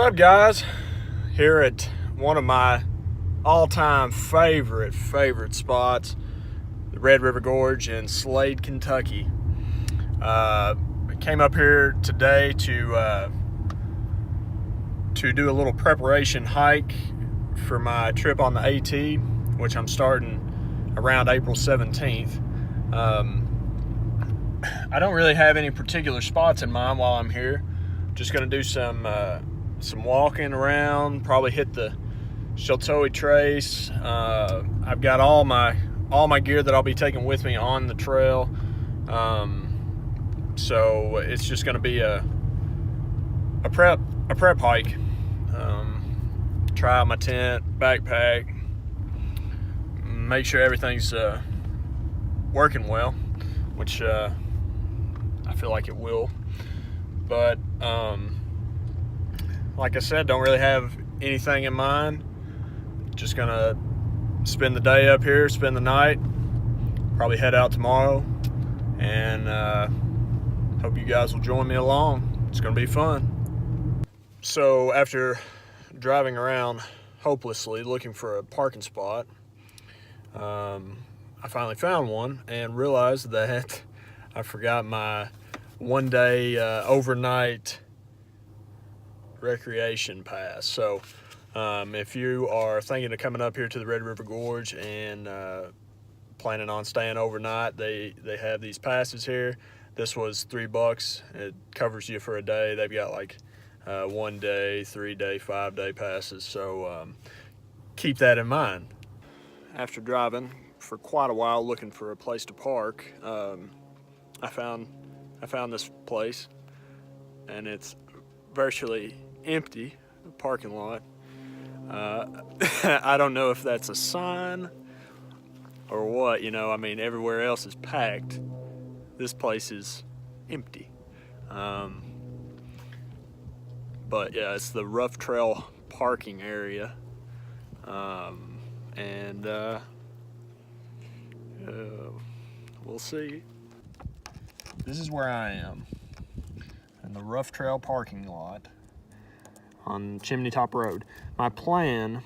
What's up, guys? Here at one of my all-time favorite spots, the Red River Gorge in Slade, Kentucky. I came up here today to do a little preparation hike for my trip on the AT, which I'm starting around April 17th. I don't really have any particular spots in mind while I'm here. Just going to do some walking around, probably hit the Sheltowee Trace. I've got all my gear that I'll be taking with me on the trail. So it's just going to be a prep hike. Try out my tent, backpack, make sure everything's working well, which I feel like it will. But like I said, don't really have anything in mind. Just gonna spend the day up here, spend the night, probably head out tomorrow, and hope you guys will join me along. It's gonna be fun. So after driving around hopelessly looking for a parking spot, I finally found one and realized that I forgot my one-day overnight recreation pass. So if you are thinking of coming up here to the Red River Gorge and planning on staying overnight, they have these passes here. This was $3. It covers you for a day. They've got like 1 day, 3 day, 5 day passes. So keep that in mind. After driving for quite a while looking for a place to park, I found this place, and it's virtually empty, the parking lot. I don't know if that's a sign or what, I mean, everywhere else is packed. This place is empty. But yeah, it's the Rough Trail parking area. And we'll see. This is where I am, in the Rough Trail parking lot on Chimney Top Road. My plan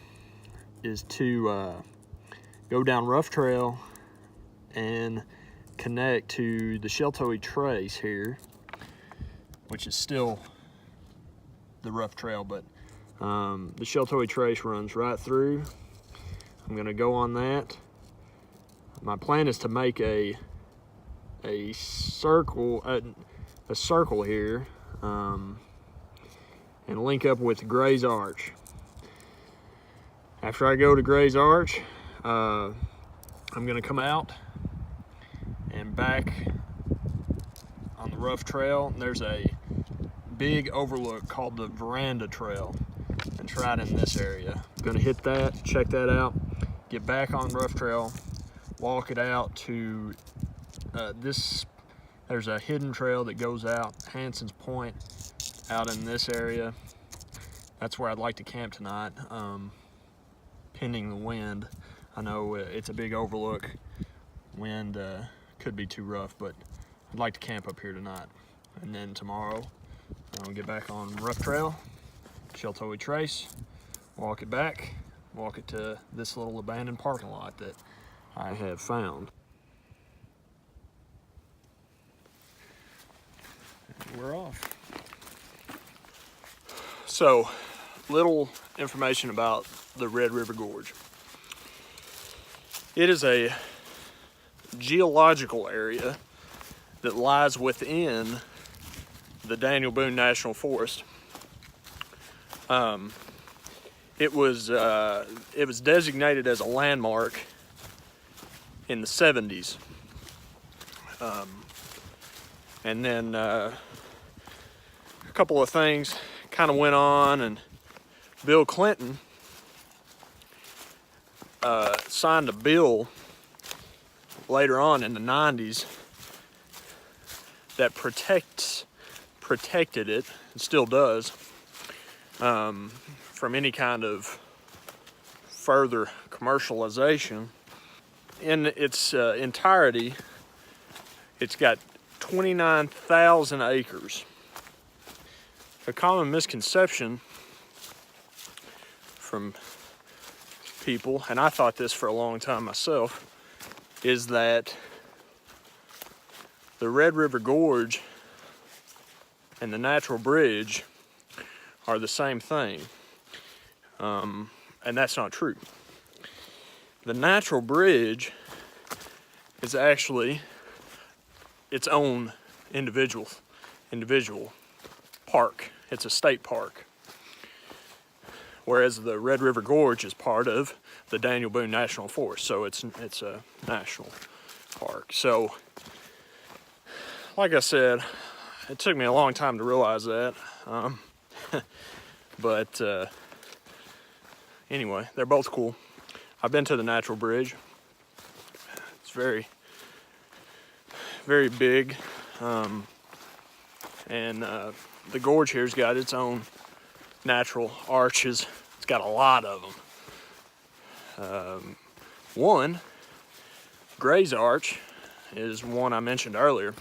is to go down Rough Trail and connect to the Sheltowee Trace here, which is still the Rough Trail, but the Sheltowee Trace runs right through. I'm gonna go on that. My plan is to make a circle here, and link up with Gray's Arch. After I go to Gray's Arch, I'm gonna come out and back on the Rough Trail. There's a big overlook called the Veranda Trail. It's right in this area. I'm gonna hit that, check that out, get back on Rough Trail, walk it out to there's a hidden trail that goes out Hanson's Point out in this area. That's where I'd like to camp tonight, pending the wind. I know it's a big overlook. Wind could be too rough, but I'd like to camp up here tonight. And then tomorrow I'll get back on Rough Trail, Sheltowee Trace, walk it back, walk it to this little abandoned parking lot that I have found. We're off. So, little information about the Red River Gorge. It is a geological area that lies within the Daniel Boone National Forest. It was designated as a landmark in the 70s. And then a couple of things kind of went on, and Bill Clinton signed a bill later on in the 90s that protected it, and still does, from any kind of further commercialization. In its entirety, it's got 29,000 acres. A common misconception from people, and I thought this for a long time myself, is that the Red River Gorge and the Natural Bridge are the same thing, and that's not true. The Natural Bridge is actually its own individual park. It's a state park. Whereas the Red River Gorge is part of the Daniel Boone National Forest, so it's a national park. So, like I said, it took me a long time to realize that. But anyway, they're both cool. I've been to the Natural Bridge. It's very, very big. And the gorge here's got its own natural arches. It's got a lot of them. One, Gray's Arch, is one I mentioned earlier,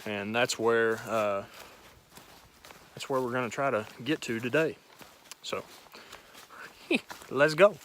and that's where we're going to try to get to today. So, let's go.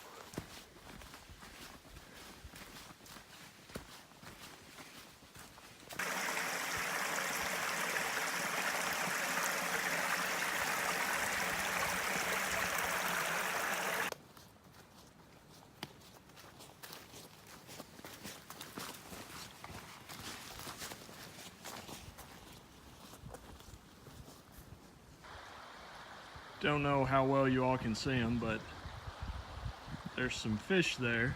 Don't know how well you all can see them, but there's some fish there.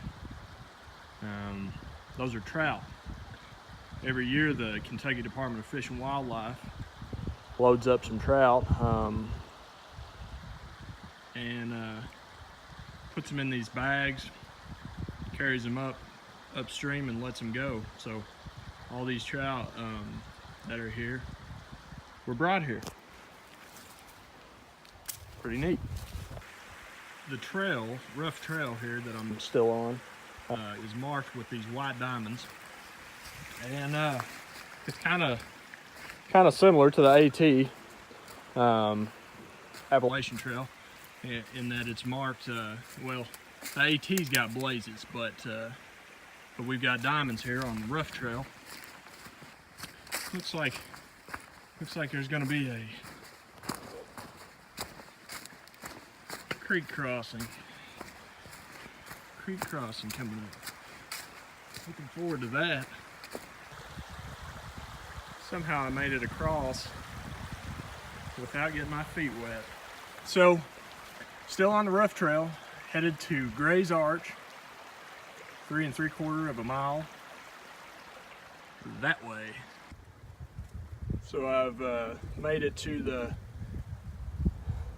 Those are trout. Every year the Kentucky Department of Fish and Wildlife loads up some trout and puts them in these bags, carries them upstream and lets them go. So all these trout that are here were brought here. Pretty neat. The trail, rough trail here that I'm still on, is marked with these white diamonds, and it's kind of similar to the AT Appalachian Trail in that it's marked. Well, the AT's got blazes, but we've got diamonds here on the rough trail. Looks like there's going to be a creek crossing coming up. Looking forward to that. Somehow I made it across without getting my feet wet. So, still on the rough trail, headed to Gray's Arch, 3 3/4 of a mile that way. So I've made it to the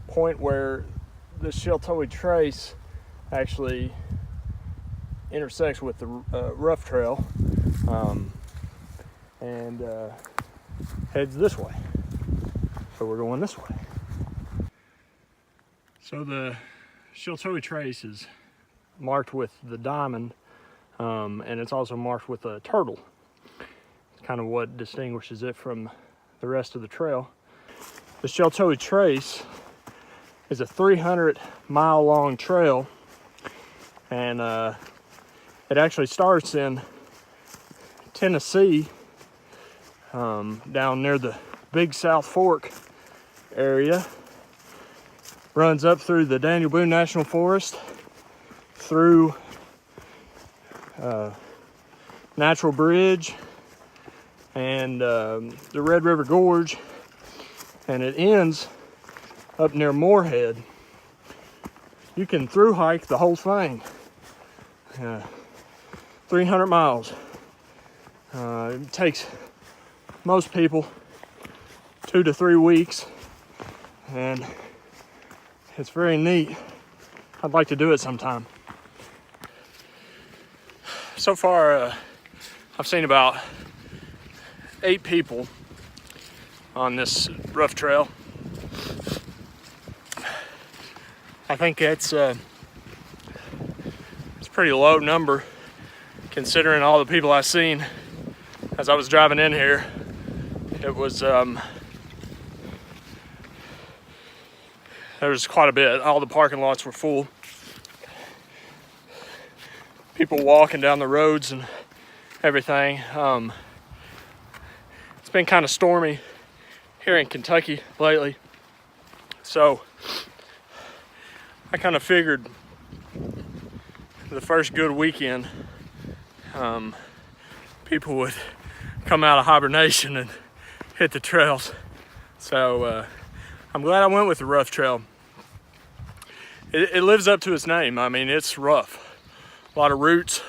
point where the Sheltoe Trace actually intersects with the rough trail and heads this way. So we're going this way. So the Sheltoe Trace is marked with the diamond, and it's also marked with a turtle. It's kind of what distinguishes it from the rest of the trail. The Sheltoe Trace is a 300-mile long trail, and it actually starts in Tennessee, down near the Big South Fork area, runs up through the Daniel Boone National Forest, through Natural Bridge and the Red River Gorge, and it ends up near Moorhead. You can through hike the whole thing. 300 miles. It takes most people 2 to 3 weeks, and it's very neat. I'd like to do it sometime. So far, I've seen about 8 people on this rough trail. I think it's a pretty low number considering all the people I've seen as I was driving in here. It was there was quite a bit. All the parking lots were full. people walking down the roads and everything. It's been kind of stormy here in Kentucky lately, so I kind of figured the first good weekend people would come out of hibernation and hit the trails. So I'm glad I went with the rough trail. It lives up to its name. I mean, it's rough, a lot of roots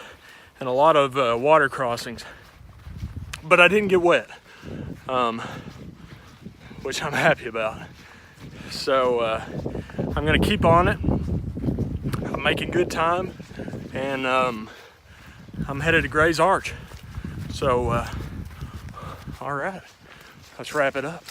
and a lot of water crossings, but I didn't get wet, which I'm happy about. So I'm gonna keep on it. I'm making good time, and I'm headed to Gray's Arch. So all right, let's wrap it up.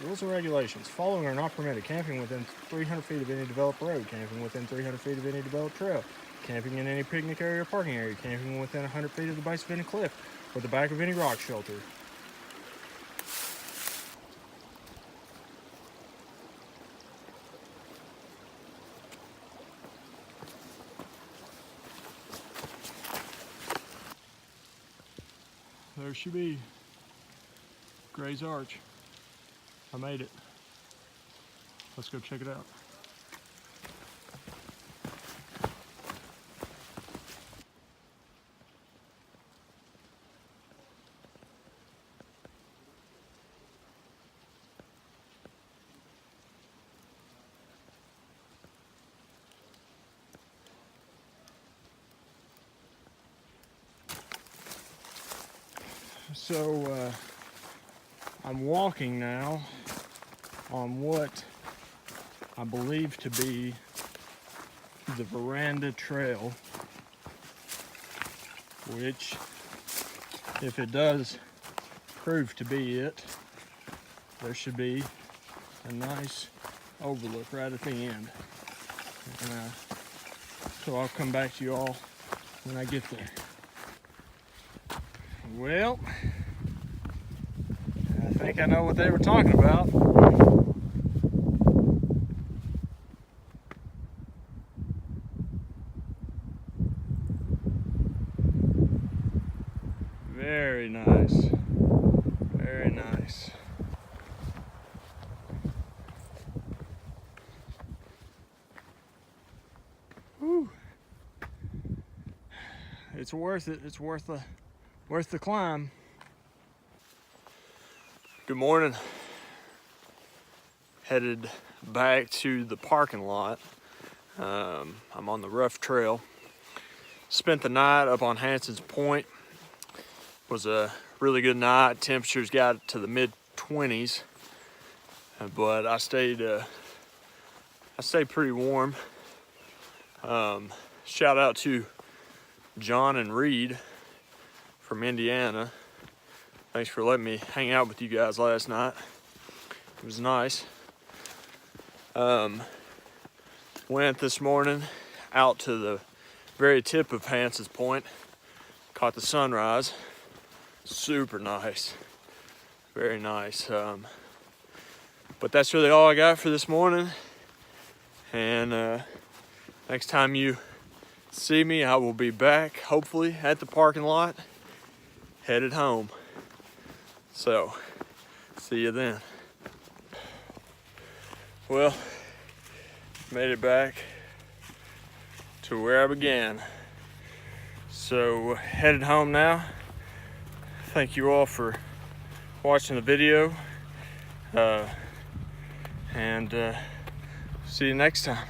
Rules and regulations. Following are not permitted. Camping within 300 feet of any developed road. Camping within 300 feet of any developed trail. Camping in any picnic area or parking area. Camping within 100 feet of the base of any cliff or the back of any rock shelter. There she be. Gray's Arch. I made it. Let's go check it out. So I'm walking now on what I believe to be the Veranda Trail, which, if it does prove to be it, there should be a nice overlook right at the end. And, so I'll come back to you all when I get there. Well, I think I know what they were talking about. Very nice. Very nice. Whew. It's worth it. It's worth the climb. Good morning. Headed back to the parking lot. I'm on the rough trail. Spent the night up on Hanson's Point. Was a really good night. Temperatures got to the mid-20s, but I stayed pretty warm. Shout out to John and Reed from Indiana. Thanks for letting me hang out with you guys last night. It was nice. Went this morning out to the very tip of Hanson's Point. Caught the sunrise. Super nice. Very nice. But that's really all I got for this morning. And next time you see me, I will be back, hopefully, at the parking lot, headed home. So, see you then. Well, made it back to where I began. So headed home now. Thank you all for watching the video, and see you next time.